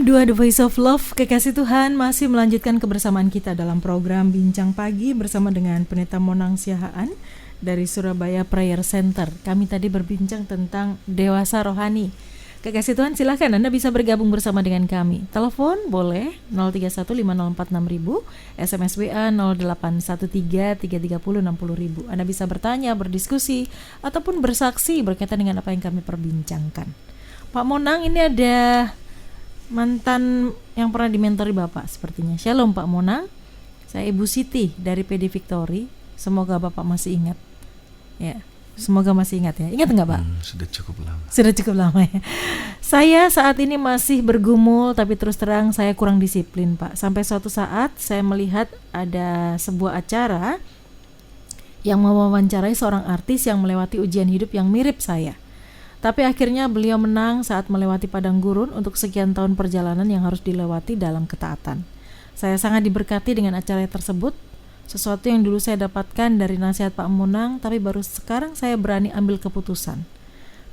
106.2 The Voice of Love, kekasih Tuhan, masih melanjutkan kebersamaan kita dalam program Bincang Pagi bersama dengan Pendeta Monang Siahaan dari Surabaya Prayer Center. Kami tadi berbincang tentang dewasa rohani. Kekasih Tuhan, silakan Anda bisa bergabung bersama dengan kami. Telepon boleh 0315046.000, SMS WA 081333060000. Anda bisa bertanya, berdiskusi, ataupun bersaksi berkaitan dengan apa yang kami perbincangkan. Pak Monang, ini ada mantan yang pernah dimentori Bapak sepertinya. Shalom Pak Monang, saya Ibu Siti dari PD Victory. Semoga Bapak masih ingat. Ya, semoga masih ingat ya. Ingat nggak Pak? Sudah cukup lama. Sudah cukup lama ya. Saya saat ini masih bergumul, tapi terus terang saya kurang disiplin Pak. Sampai suatu saat saya melihat ada sebuah acara yang mewawancarai seorang artis yang melewati ujian hidup yang mirip saya. Tapi akhirnya beliau menang saat melewati padang gurun untuk sekian tahun perjalanan yang harus dilewati dalam ketaatan. Saya sangat diberkati dengan acara tersebut, sesuatu yang dulu saya dapatkan dari nasihat Pak Monang, tapi baru sekarang saya berani ambil keputusan.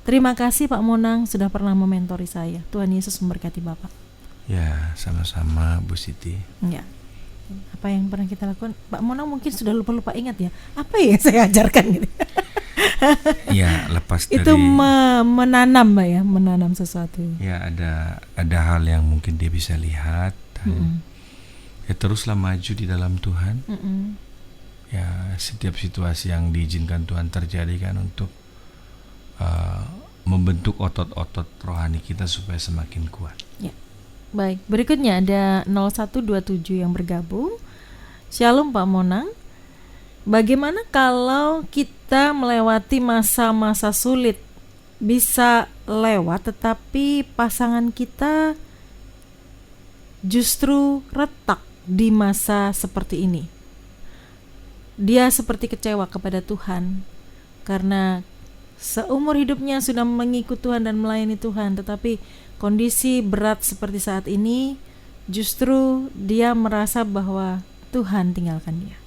Terima kasih Pak Monang sudah pernah mementori saya. Tuhan Yesus memberkati Bapak. Ya, sama-sama Bu Siti. Ya. Apa yang pernah kita lakukan? Pak Monang mungkin sudah lupa-lupa ingat ya. Apa yang saya ajarkan gitu. Ya, lepas dari itu menanam Mbak ya, menanam sesuatu. Ya, ada hal yang mungkin dia bisa lihat dan ya teruslah maju di dalam Tuhan. Ya, setiap situasi yang diizinkan Tuhan terjadi kan untuk membentuk otot-otot rohani kita supaya semakin kuat. Ya. Baik, berikutnya ada 0127 yang bergabung. Shalom Pak Monang. Bagaimana kalau kita melewati masa-masa sulit? Bisa lewat tetapi pasangan kita justru retak di masa seperti ini. Dia seperti kecewa kepada Tuhan karena seumur hidupnya sudah mengikut Tuhan dan melayani Tuhan, tetapi kondisi berat seperti saat ini justru dia merasa bahwa Tuhan tinggalkan dia.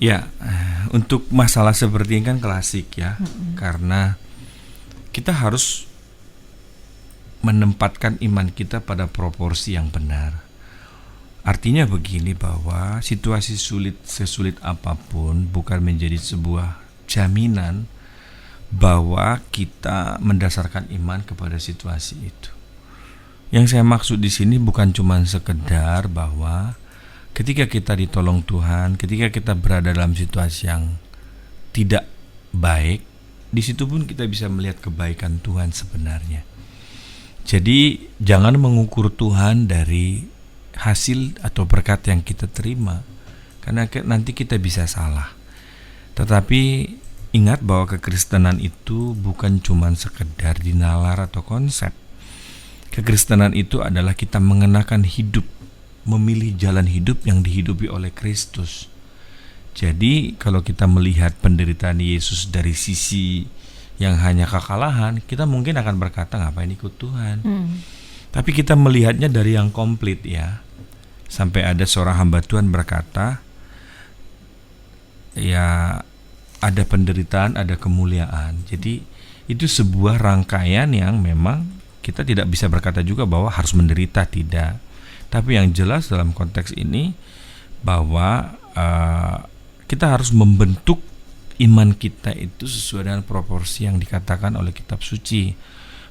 Ya, untuk masalah seperti ini kan klasik ya, karena kita harus menempatkan iman kita pada proporsi yang benar. Artinya begini, bahwa situasi sesulit apapun bukan menjadi sebuah jaminan bahwa kita mendasarkan iman kepada situasi itu. Yang saya maksud di sini bukan cuma sekedar bahwa ketika kita ditolong Tuhan, ketika kita berada dalam situasi yang tidak baik, di situ pun kita bisa melihat kebaikan Tuhan sebenarnya. Jadi jangan mengukur Tuhan dari hasil atau berkat yang kita terima, karena nanti kita bisa salah. Tetapi ingat bahwa kekristenan itu bukan cuma sekedar dinalar atau konsep. Kekristenan itu adalah kita mengenakan hidup, memilih jalan hidup yang dihidupi oleh Kristus. Jadi kalau kita melihat penderitaan Yesus dari sisi yang hanya kekalahan, kita mungkin akan berkata ngapain ikut Tuhan. Tapi kita melihatnya dari yang komplit ya. Sampai ada seorang hamba Tuhan berkata, ya ada penderitaan, ada kemuliaan. Jadi itu sebuah rangkaian yang memang kita tidak bisa berkata juga bahwa harus menderita, tidak. Tapi yang jelas dalam konteks ini bahwa kita harus membentuk iman kita itu sesuai dengan proporsi yang dikatakan oleh kitab suci,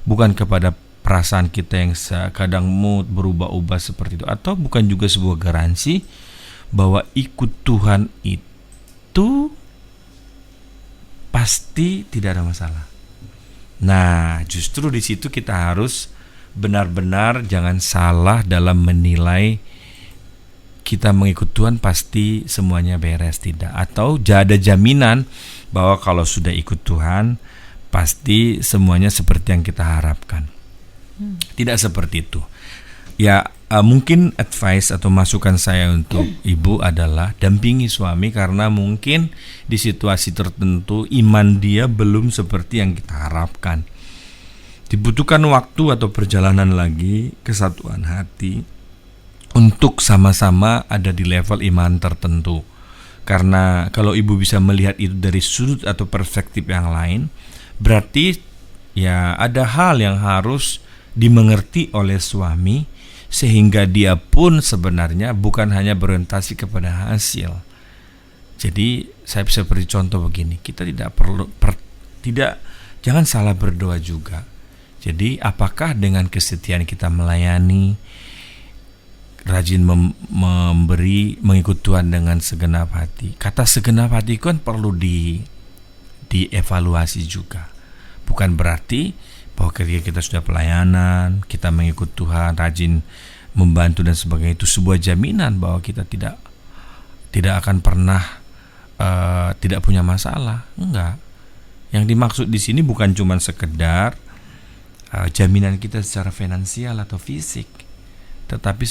bukan kepada perasaan kita yang kadang mood berubah-ubah seperti itu, atau bukan juga sebuah garansi bahwa ikut Tuhan itu pasti tidak ada masalah. Nah, justru di situ kita harus benar-benar jangan salah dalam menilai kita mengikut Tuhan pasti semuanya beres, tidak. Atau ada jaminan bahwa kalau sudah ikut Tuhan pasti semuanya seperti yang kita harapkan. Tidak seperti itu. Ya, mungkin advice atau masukan saya untuk ibu adalah dampingi suami, karena mungkin di situasi tertentu iman dia belum seperti yang kita harapkan. Dibutuhkan waktu atau perjalanan lagi, kesatuan hati untuk sama-sama ada di level iman tertentu. Karena kalau ibu bisa melihat itu dari sudut atau perspektif yang lain, berarti ya ada hal yang harus dimengerti oleh suami, sehingga dia pun sebenarnya bukan hanya berorientasi kepada hasil. Jadi saya bisa beri contoh begini, kita tidak perlu jangan salah berdoa juga. Jadi apakah dengan kesetiaan kita melayani, rajin memberi, mengikut Tuhan dengan segenap hati. Kata segenap hati kan perlu dievaluasi juga. Bukan berarti bahwa ketika kita sudah pelayanan, kita mengikut Tuhan, rajin membantu dan sebagainya, itu sebuah jaminan bahwa kita tidak akan pernah tidak punya masalah. Enggak. Yang dimaksud di sini bukan cuma sekedar jaminan kita secara finansial atau fisik, tetapi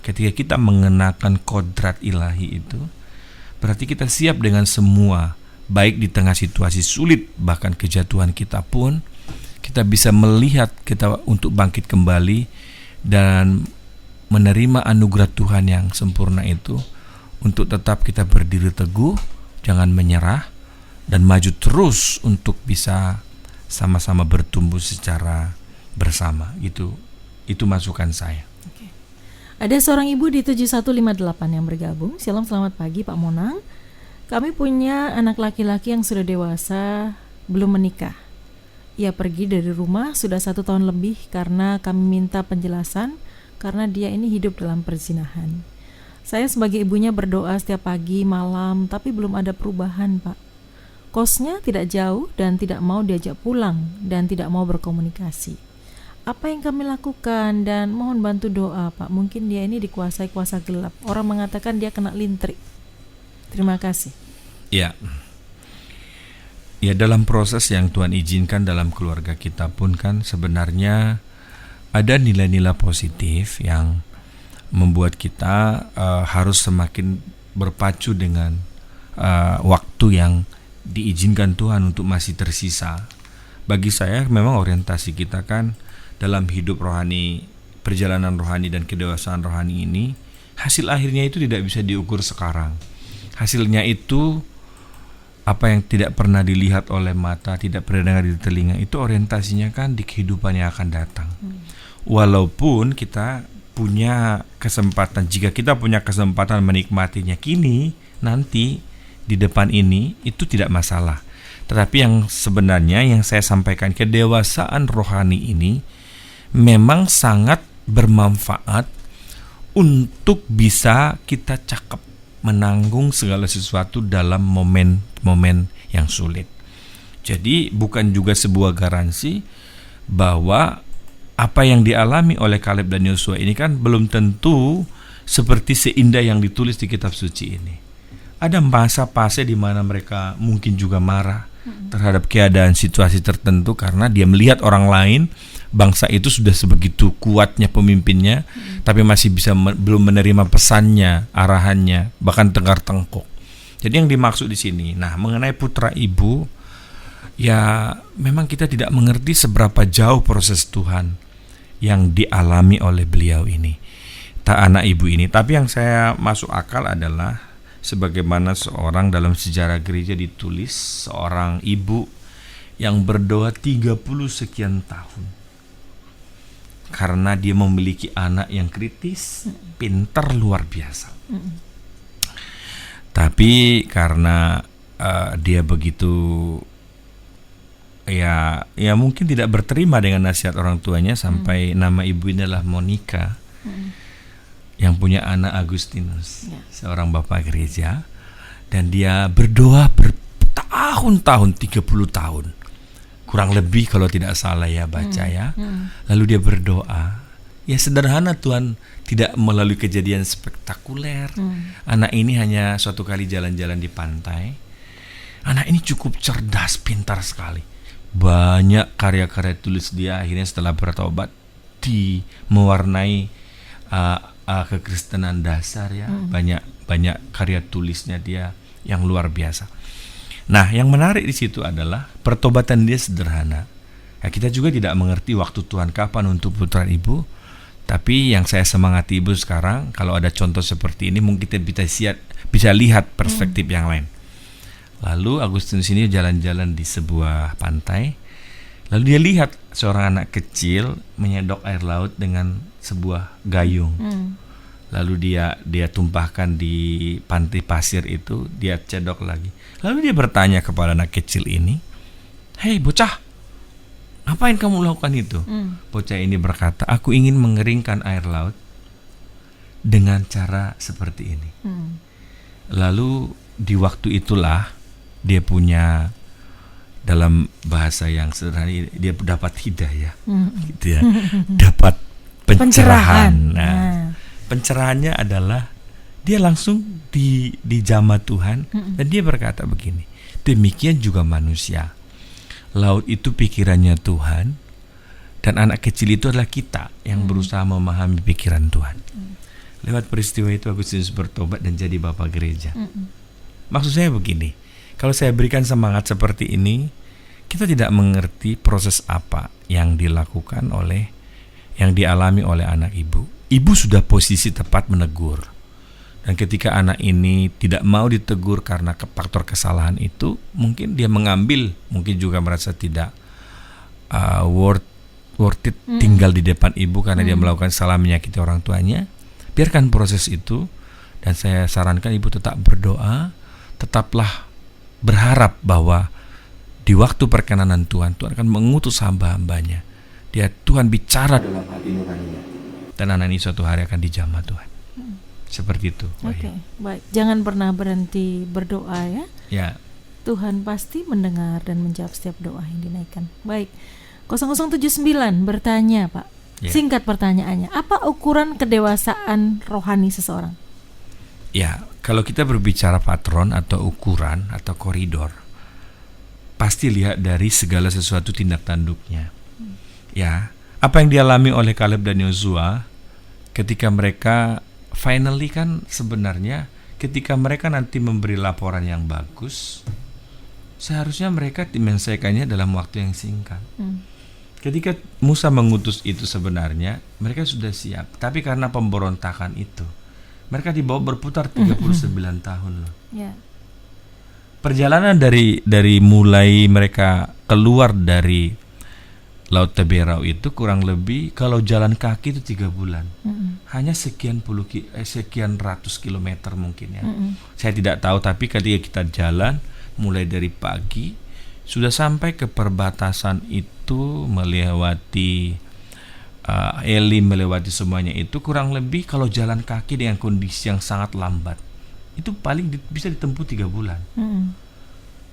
ketika kita mengenakan kodrat ilahi itu, berarti kita siap dengan semua, baik di tengah situasi sulit, bahkan kejatuhan kita pun, kita bisa melihat kita untuk bangkit kembali dan menerima anugerah Tuhan yang sempurna itu, untuk tetap kita berdiri teguh, jangan menyerah, dan maju terus untuk bisa sama-sama bertumbuh secara bersama. Itu masukan saya. Oke. Ada seorang ibu di 7158 yang bergabung. Shalom, selamat pagi Pak Monang. Kami punya anak laki-laki yang sudah dewasa, belum menikah. Ia pergi dari rumah sudah 1 tahun lebih karena kami minta penjelasan, karena dia ini hidup dalam perzinahan. Saya sebagai ibunya berdoa setiap pagi, malam, tapi belum ada perubahan, Pak. Kosnya tidak jauh dan tidak mau diajak pulang dan tidak mau berkomunikasi. Apa yang kami lakukan? Dan mohon bantu doa, Pak. Mungkin dia ini dikuasai kuasa gelap. Orang mengatakan dia kena lintrik. Terima kasih. Ya, dalam proses yang Tuhan izinkan dalam keluarga kita pun kan sebenarnya ada nilai-nilai positif yang membuat kita harus semakin berpacu dengan waktu yang diizinkan Tuhan untuk masih tersisa. Bagi saya memang orientasi kita kan dalam hidup rohani, perjalanan rohani dan kedewasaan rohani ini, hasil akhirnya itu tidak bisa diukur sekarang. Hasilnya itu apa yang tidak pernah dilihat oleh mata, tidak pernah dengar di telinga, itu orientasinya kan di kehidupan yang akan datang. Walaupun kita punya kesempatan, jika kita punya kesempatan menikmatinya kini, nanti di depan ini, itu tidak masalah. Tetapi yang sebenarnya yang saya sampaikan, kedewasaan rohani ini memang sangat bermanfaat untuk bisa kita cakap menanggung segala sesuatu dalam momen-momen yang sulit. Jadi bukan juga sebuah garansi bahwa apa yang dialami oleh Kaleb dan Yosua ini kan belum tentu seperti seindah yang ditulis di kitab suci ini. Ada masa-fase di mana mereka mungkin juga marah terhadap keadaan situasi tertentu karena dia melihat orang lain, bangsa itu sudah sebegitu kuatnya pemimpinnya, tapi masih belum menerima pesannya, arahannya, bahkan tengkar-tengkuk. Jadi yang dimaksud di sini, nah mengenai putra ibu, ya memang kita tidak mengerti seberapa jauh proses Tuhan yang dialami oleh beliau ini, anak ibu ini. Tapi yang saya masuk akal adalah sebagaimana seorang dalam sejarah gereja ditulis, seorang ibu yang berdoa 30 sekian tahun karena dia memiliki anak yang kritis, pintar luar biasa. Tapi karena dia begitu ya mungkin tidak berterima dengan nasihat orang tuanya, sampai nama ibu ini adalah Monica, yang punya anak Agustinus, seorang bapak gereja, dan dia berdoa bertahun-tahun, 30 tahun kurang lebih kalau tidak salah ya baca ya. Lalu dia berdoa, ya sederhana, Tuhan tidak melalui kejadian spektakuler. Anak ini hanya suatu kali jalan-jalan di pantai. Anak ini cukup cerdas, pintar sekali. Banyak karya-karya tulis dia akhirnya setelah bertobat mewarnai kekristenan dasar ya. Banyak karya tulisnya dia yang luar biasa. Nah, yang menarik di situ adalah pertobatan dia sederhana. Ya, kita juga tidak mengerti waktu Tuhan kapan untuk putra ibu. Tapi yang saya semangati ibu sekarang, kalau ada contoh seperti ini mungkin kita bisa lihat perspektif yang lain. Lalu Agustinus ini jalan-jalan di sebuah pantai. Lalu dia lihat seorang anak kecil menyedok air laut dengan sebuah gayung. Lalu dia tumpahkan di pantai pasir itu, dia cedok lagi. Lalu dia bertanya kepada anak kecil ini, "Hei bocah, ngapain kamu lakukan itu?" Bocah ini berkata, "Aku ingin mengeringkan air laut dengan cara seperti ini." Lalu di waktu itulah dia punya, dalam bahasa yang sederhana, dia dapat hidayah, gitu ya, dapat pencerahan. Nah, pencerahannya adalah dia langsung dijamah Tuhan, dan dia berkata begini, demikian juga manusia. Laut itu pikirannya Tuhan, dan anak kecil itu adalah kita yang berusaha memahami pikiran Tuhan. Lewat peristiwa itu Agustinus bertobat dan jadi bapak gereja. Maksud saya begini, kalau saya berikan semangat seperti ini, kita tidak mengerti proses apa yang dilakukan oleh, yang dialami oleh anak ibu. Ibu sudah posisi tepat menegur. Dan ketika anak ini tidak mau ditegur karena faktor kesalahan itu, mungkin dia mengambil, mungkin juga merasa tidak worth it tinggal di depan ibu karena dia melakukan salah, menyakiti orang tuanya. Biarkan proses itu, dan saya sarankan ibu tetap berdoa, tetaplah berharap bahwa di waktu perkenanan Tuhan, Tuhan akan mengutus hamba-hambanya. Tuhan bicara dalam hati nuraninya, dan anak ini suatu hari akan dijamah Tuhan. Seperti itu. Oke, baik. Jangan pernah berhenti berdoa ya. Ya. Tuhan pasti mendengar dan menjawab setiap doa yang dinaikkan. Baik. 0079 bertanya, Pak. Ya. Singkat pertanyaannya, apa ukuran kedewasaan rohani seseorang? Ya, kalau kita berbicara patron atau ukuran atau koridor, pasti lihat dari segala sesuatu tindak tanduknya. Ya, apa yang dialami oleh Kaleb dan Yosua ketika mereka finally, kan sebenarnya ketika mereka nanti memberi laporan yang bagus, seharusnya mereka menyelesaikannya dalam waktu yang singkat. Ketika Musa mengutus itu sebenarnya mereka sudah siap, tapi karena pemberontakan itu mereka dibawa berputar 39 tahun loh. Ya. Perjalanan dari mulai mereka keluar dari Laut Teberau itu kurang lebih kalau jalan kaki itu 3 bulan. Hanya sekian ratus kilometer mungkin ya. Saya tidak tahu, tapi ketika kita jalan mulai dari pagi sudah sampai ke perbatasan itu, melewati Elim, melewati semuanya itu kurang lebih kalau jalan kaki dengan kondisi yang sangat lambat itu paling bisa ditempuh 3 bulan.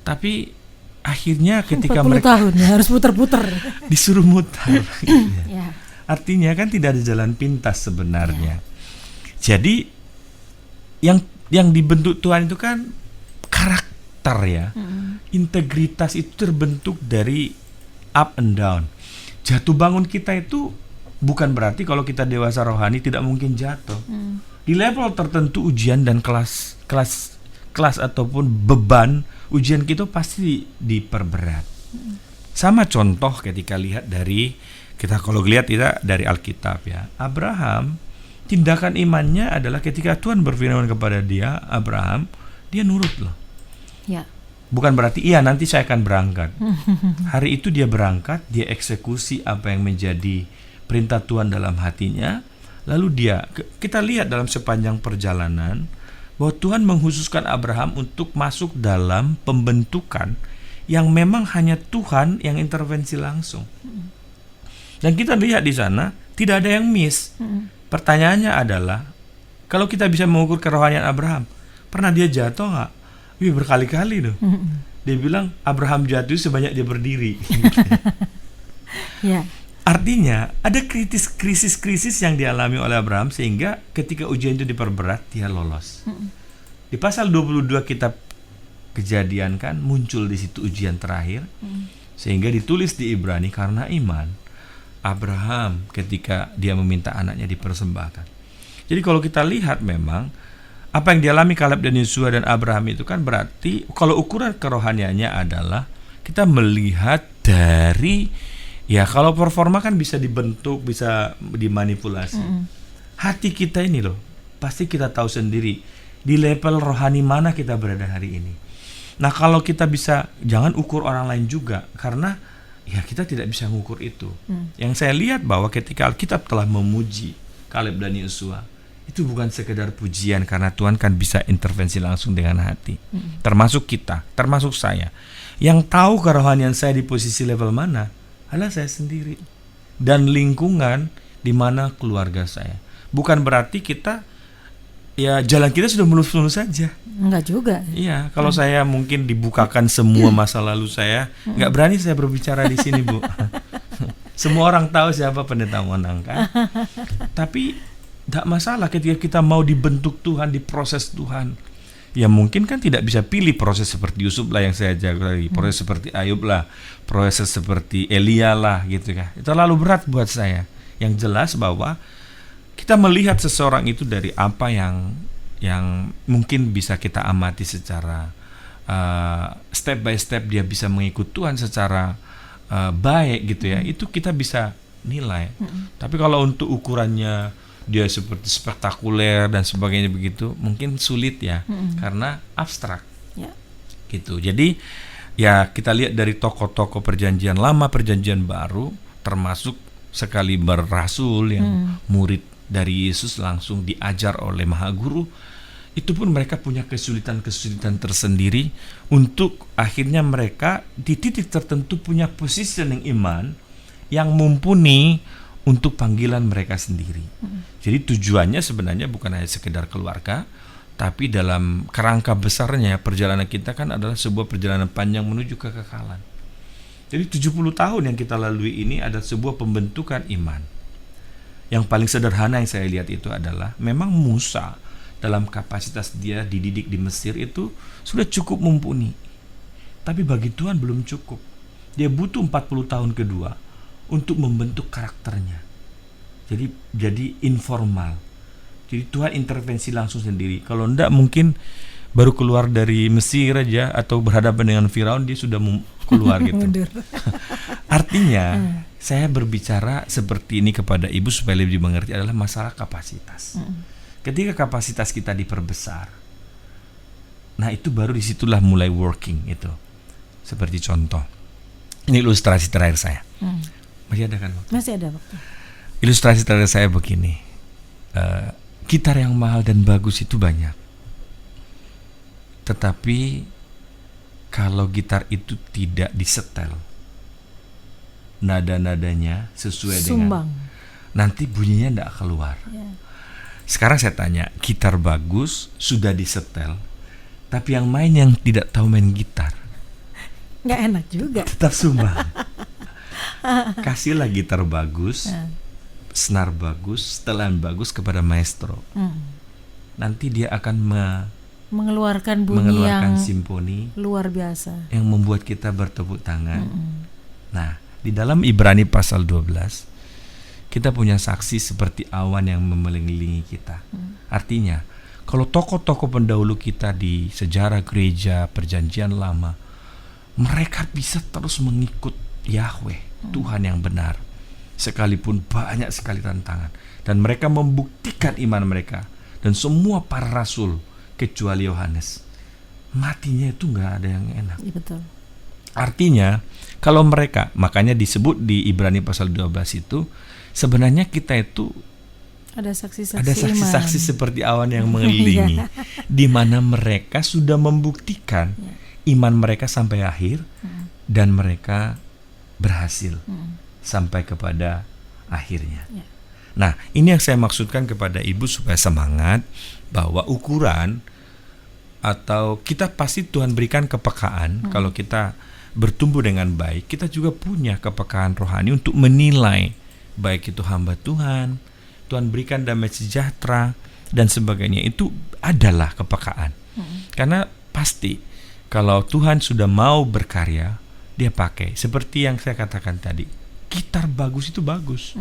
Tapi akhirnya ketika 40 mereka tahun ya, harus putar-putar. disuruh mutar. Ya. Artinya kan tidak ada jalan pintas sebenarnya. Jadi yang dibentuk Tuhan itu kan karakter ya. Integritas itu terbentuk dari up and down. Jatuh bangun kita itu bukan berarti kalau kita dewasa rohani tidak mungkin jatuh. Di level tertentu ujian dan kelas ataupun beban ujian kita pasti diperberat. Sama contoh ketika lihat dari kalau lihat kita dari Alkitab ya. Abraham, tindakan imannya adalah ketika Tuhan berfirman kepada dia, Abraham, dia nurut loh. Ya. Bukan berarti iya nanti saya akan berangkat. Hari itu dia berangkat, dia eksekusi apa yang menjadi perintah Tuhan dalam hatinya. Lalu kita lihat dalam sepanjang perjalanan bahwa Tuhan mengkhususkan Abraham untuk masuk dalam pembentukan yang memang hanya Tuhan yang intervensi langsung. Dan kita lihat di sana tidak ada yang miss. Pertanyaannya adalah, kalau kita bisa mengukur kerohanian Abraham, pernah dia jatuh nggak? Wih, berkali-kali loh. Dia bilang Abraham jatuh sebanyak dia berdiri. Ya. Artinya ada krisis-krisis yang dialami oleh Abraham sehingga ketika ujian itu diperberat dia lolos. Di pasal 22 kitab Kejadian kan muncul di situ ujian terakhir, sehingga ditulis di Ibrani karena iman Abraham ketika dia meminta anaknya dipersembahkan. Jadi kalau kita lihat memang apa yang dialami Kaleb dan Yosua dan Abraham itu kan berarti kalau ukuran kerohaniannya adalah kita melihat dari ya kalau performa kan bisa dibentuk, bisa dimanipulasi. Hati kita ini loh, pasti kita tahu sendiri di level rohani mana kita berada hari ini. Nah kalau kita bisa, jangan ukur orang lain juga, karena ya kita tidak bisa mengukur itu. Yang saya lihat bahwa ketika Alkitab telah memuji Kaleb dan Yosua, itu bukan sekedar pujian, karena Tuhan kan bisa intervensi langsung dengan hati. Termasuk kita, termasuk saya. Yang tahu kerohanian saya di posisi level mana adalah saya sendiri dan lingkungan di mana keluarga saya. Bukan berarti kita, ya jalan kita sudah mulus-mulus saja. Enggak juga. Iya, kalau saya mungkin dibukakan semua masa lalu saya, nggak berani saya berbicara di sini, Bu. Semua orang tahu siapa pendeta Monang kan. Tapi tidak masalah ketika kita mau dibentuk Tuhan, diproses Tuhan. Ya mungkin kan tidak bisa pilih proses seperti Yusuf lah yang saya jaga lagi, proses seperti Ayub lah, proses seperti Elia lah gitu kan. Itu terlalu berat buat saya. Yang jelas bahwa kita melihat seseorang itu dari apa yang mungkin bisa kita amati secara step by step, dia bisa mengikut Tuhan secara baik gitu ya, itu kita bisa nilai. Tapi kalau untuk ukurannya dia seperti spektakuler dan sebagainya begitu, mungkin sulit ya, karena abstrak gitu. Jadi ya kita lihat dari tokoh-tokoh perjanjian lama, perjanjian baru, termasuk sekali berasul yang murid dari Yesus langsung diajar oleh Maha Guru, itu pun mereka punya kesulitan-kesulitan tersendiri untuk akhirnya mereka di titik tertentu punya positioning iman yang mumpuni untuk panggilan mereka sendiri. Jadi tujuannya sebenarnya bukan hanya sekedar keluarga, tapi dalam kerangka besarnya perjalanan kita kan adalah sebuah perjalanan panjang menuju kekekalan. Jadi 70 tahun yang kita lalui ini adalah sebuah pembentukan iman. Yang paling sederhana yang saya lihat itu adalah memang Musa dalam kapasitas dia dididik di Mesir itu sudah cukup mumpuni. Tapi bagi Tuhan belum cukup. Dia butuh 40 tahun kedua untuk membentuk karakternya. Jadi informal. Jadi Tuhan intervensi langsung sendiri. Kalau enggak mungkin baru keluar dari Mesir aja atau berhadapan dengan Firaun dia sudah keluar gitu. Artinya saya berbicara seperti ini kepada ibu supaya lebih dimengerti adalah masalah kapasitas. Ketika kapasitas kita diperbesar, nah itu baru disitulah mulai working itu. Seperti contoh, ini ilustrasi terakhir saya. Masih ada kan waktu? Masih ada waktu. Ilustrasi terakhir saya begini, gitar yang mahal dan bagus itu banyak. Tetapi kalau gitar itu tidak disetel, nada-nadanya sesuai dengan, nanti bunyinya tidak keluar. Sekarang saya tanya, gitar bagus sudah disetel, tapi yang main yang tidak tahu main gitar, nggak enak juga. Tetap sumbang. Kasihlah gitar bagus, senar bagus, setelan bagus kepada maestro. Nanti dia akan mengeluarkan bunyi yang simfoni luar biasa, yang membuat kita bertepuk tangan. Nah, di dalam Ibrani pasal 12 kita punya saksi seperti awan yang mengelilingi kita. Artinya, kalau tokoh-tokoh pendahulu kita di sejarah gereja perjanjian lama, mereka bisa terus mengikut Yahweh, Tuhan yang benar, sekalipun banyak sekali tantangan, dan mereka membuktikan iman mereka. Dan semua para rasul kecuali Yohanes, matinya itu nggak ada yang enak. Ya, betul. Artinya kalau mereka, makanya disebut di Ibrani pasal 12 itu sebenarnya kita itu ada saksi-saksi seperti awan yang mengelilingi, di mana mereka sudah membuktikan iman mereka sampai akhir, dan mereka berhasil sampai kepada akhirnya. Nah, ini yang saya maksudkan kepada ibu supaya semangat bahwa ukuran atau kita pasti Tuhan berikan kepekaan. Kalau kita bertumbuh dengan baik, kita juga punya kepekaan rohani untuk menilai baik itu hamba Tuhan, Tuhan berikan damai sejahtera dan sebagainya. Itu adalah kepekaan. Karena pasti kalau Tuhan sudah mau berkarya, dia pakai. Seperti yang saya katakan tadi, gitar bagus itu bagus.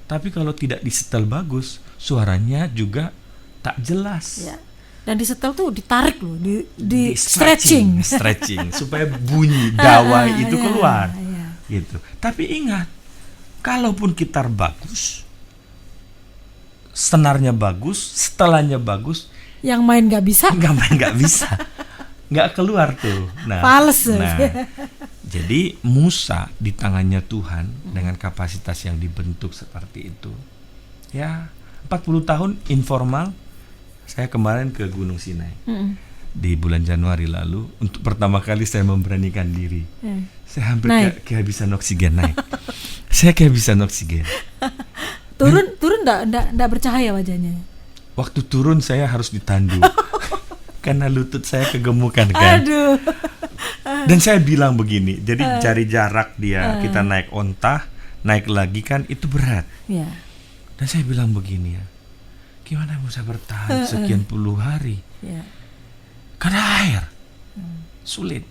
Tapi kalau tidak disetel bagus, suaranya juga tak jelas. Ya. Dan disetel tuh ditarik loh, di stretching supaya bunyi dawai itu keluar. Gitu. Tapi ingat, kalaupun gitar bagus, senarnya bagus, setelannya bagus, yang main nggak bisa, nggak keluar tuh. Nah, fals. Jadi Musa di tangannya Tuhan dengan kapasitas yang dibentuk seperti itu. Ya, 40 tahun informal. Saya kemarin ke Gunung Sinai di bulan Januari lalu. Untuk pertama kali saya memberanikan diri. Saya hampir kehabisan oksigen naik. Saya kehabisan oksigen. Turun enggak bercahaya wajahnya. Waktu turun saya harus ditandu. Karena lutut saya kegemukan kan. Aduh. Dan saya bilang begini, jadi cari jarak dia, kita naik onta, naik lagi kan itu berat. Dan saya bilang begini ya, gimana bisa bertahan sekian puluh hari? Karena air, sulit.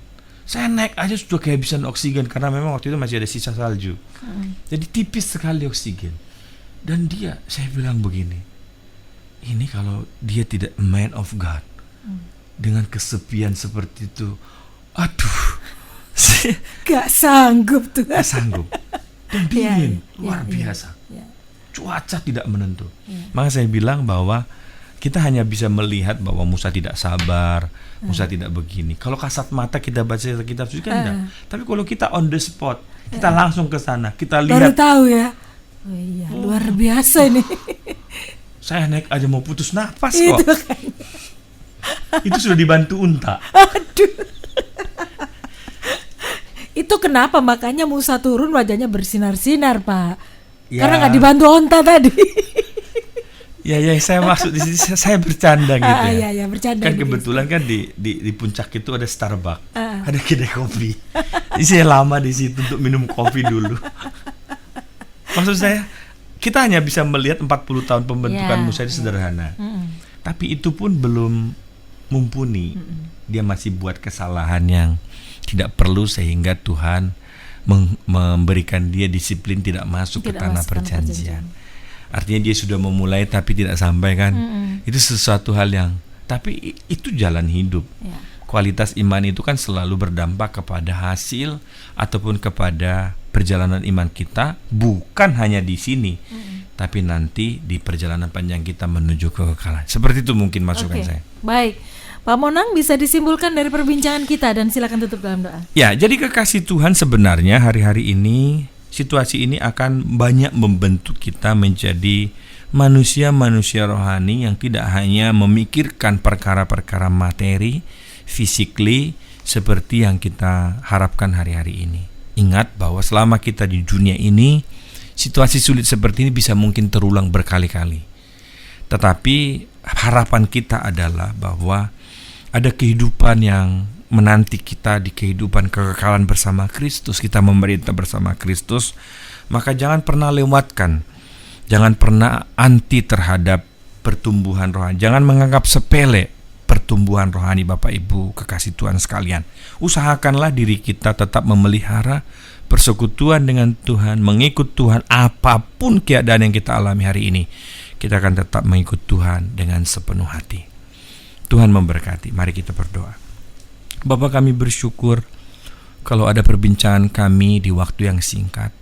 Saya naik aja sudah kehabisan oksigen karena memang waktu itu masih ada sisa salju. Jadi tipis sekali oksigen. Dan saya bilang begini, ini kalau dia tidak man of God, dengan kesepian seperti itu, aduh, gak sanggup tuh. Gak sanggup. Dan dingin, luar biasa. Cuaca tidak menentu. Maka saya bilang bahwa kita hanya bisa melihat bahwa Musa tidak sabar, Musa tidak begini. Kalau kasat mata kita baca kitab suci kan enggak. Tapi kalau kita on the spot, kita langsung ke sana, kita lihat. Baru tahu ya. Oh iya, luar biasa ini. Saya naik aja mau putus napas kok. Itu sudah dibantu unta. Aduh. Itu kenapa makanya Musa turun wajahnya bersinar-sinar, Pak. Karena nggak dibantu onta tadi. Ya, saya maksud di sini saya bercanda gitu ya. Iya, bercanda. Kan kebetulan kan di puncak itu ada Starbucks, ada kedai kopi. Jadi saya lama di situ untuk minum kopi dulu. Maksud saya, kita hanya bisa melihat 40 tahun pembentukan Musa itu sederhana. Tapi itu pun belum mumpuni. Dia masih buat kesalahan yang tidak perlu sehingga Tuhan memberikan dia disiplin tidak masuk ke tanah perjanjian. Artinya dia sudah memulai tapi tidak sampai kan. Itu sesuatu hal yang, tapi itu jalan hidup. Kualitas iman itu kan selalu berdampak kepada hasil ataupun kepada perjalanan iman kita, bukan hanya di sini, tapi nanti di perjalanan panjang kita menuju kekekalan. Seperti itu mungkin masukan saya. Baik, Pak Monang, bisa disimpulkan dari perbincangan kita dan silakan tutup dalam doa. Ya, jadi kekasih Tuhan sebenarnya hari-hari ini, situasi ini akan banyak membentuk kita menjadi manusia-manusia rohani yang tidak hanya memikirkan perkara-perkara materi, physically, seperti yang kita harapkan hari-hari ini. Ingat bahwa selama kita di dunia ini, situasi sulit seperti ini bisa mungkin terulang berkali-kali. Tetapi harapan kita adalah bahwa ada kehidupan yang menanti kita di kehidupan kekekalan bersama Kristus. Kita memerintah bersama Kristus. Maka jangan pernah lewatkan, jangan pernah anti terhadap pertumbuhan rohani. Jangan menganggap sepele pertumbuhan rohani Bapak Ibu kekasih Tuhan sekalian. Usahakanlah diri kita tetap memelihara persekutuan dengan Tuhan, mengikut Tuhan apapun keadaan yang kita alami hari ini. Kita akan tetap mengikut Tuhan dengan sepenuh hati. Tuhan memberkati. Mari kita berdoa. Bapa, kami bersyukur kalau ada perbincangan kami di waktu yang singkat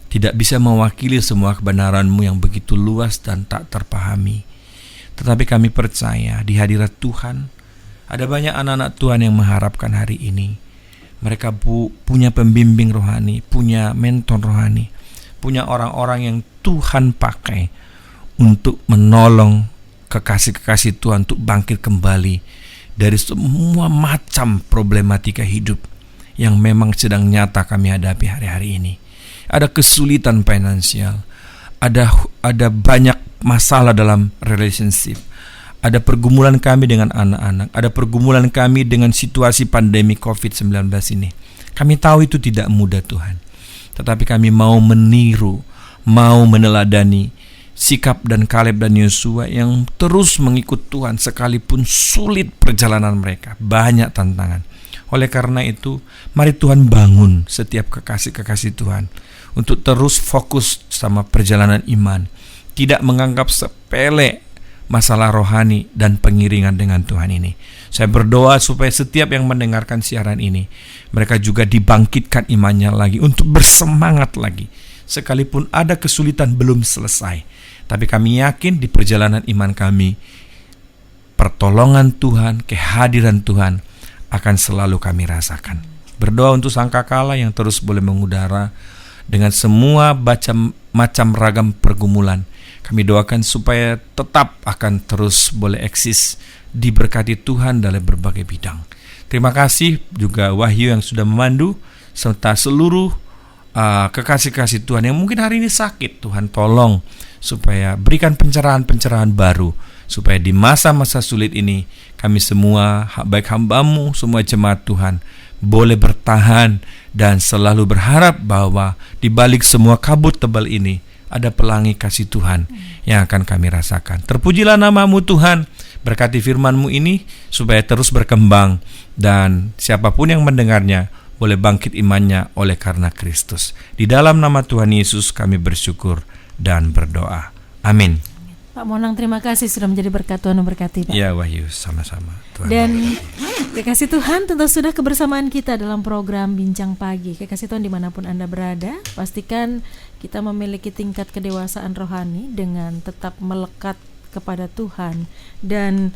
tidak bisa mewakili semua kebenaran-Mu yang begitu luas dan tak terpahami. Tetapi kami percaya di hadirat Tuhan ada banyak anak-anak Tuhan yang mengharapkan hari ini. Mereka punya pembimbing rohani, punya mentor rohani, punya orang-orang yang Tuhan pakai untuk menolong kekasih-kekasih Tuhan untuk bangkit kembali dari semua macam problematika hidup yang memang sedang nyata kami hadapi hari-hari ini. Ada kesulitan finansial, ada banyak masalah dalam relationship, ada pergumulan kami dengan anak-anak, ada pergumulan kami dengan situasi pandemi COVID-19 ini. Kami tahu itu tidak mudah Tuhan, tetapi kami mau meniru, mau meneladani sikap dan Kaleb dan Yosua yang terus mengikut Tuhan sekalipun sulit perjalanan mereka, banyak tantangan. Oleh karena itu, mari Tuhan bangun setiap kekasih-kekasih Tuhan untuk terus fokus sama perjalanan iman, tidak menganggap sepele masalah rohani dan pengiringan dengan Tuhan ini. Saya berdoa supaya setiap yang mendengarkan siaran ini, mereka juga dibangkitkan imannya lagi untuk bersemangat lagi. Sekalipun ada kesulitan belum selesai, tapi kami yakin di perjalanan iman kami, pertolongan Tuhan, kehadiran Tuhan akan selalu kami rasakan. Berdoa untuk sangkakala yang terus boleh mengudara dengan semua macam ragam pergumulan. Kami doakan supaya tetap akan terus boleh eksis, diberkati Tuhan dalam berbagai bidang. Terima kasih juga Wahyu yang sudah memandu, serta seluruh kekasih-kasih Tuhan yang mungkin hari ini sakit. Tuhan tolong supaya berikan pencerahan-pencerahan baru, supaya di masa-masa sulit ini kami semua, baik hamba-Mu, semua jemaat Tuhan, boleh bertahan dan selalu berharap bahwa di balik semua kabut tebal ini ada pelangi kasih Tuhan yang akan kami rasakan. Terpujilah nama-Mu Tuhan, berkati firman-Mu ini supaya terus berkembang, dan siapapun yang mendengarnya boleh bangkit imannya oleh karena Kristus. Di dalam nama Tuhan Yesus kami bersyukur dan berdoa. Amin. Pak Monang, terima kasih sudah menjadi berkat. Tuhan memberkati, Pak. Ya Wahyu, sama-sama. Tuhan Dan memberkati. kekasih Tuhan, tentu sudah kebersamaan kita dalam program Bincang Pagi. Kekasih Tuhan dimanapun Anda berada, pastikan kita memiliki tingkat kedewasaan rohani dengan tetap melekat kepada Tuhan dan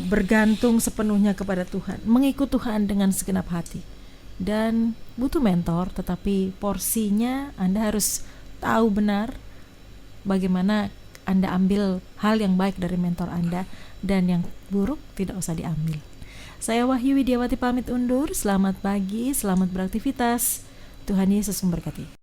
bergantung sepenuhnya kepada Tuhan, mengikut Tuhan dengan segenap hati. Dan butuh mentor, tetapi porsinya Anda harus tahu benar bagaimana Anda ambil hal yang baik dari mentor Anda, dan yang buruk tidak usah diambil. Saya Wahyu Widiawati pamit undur. Selamat pagi, selamat beraktivitas. Tuhan Yesus memberkati.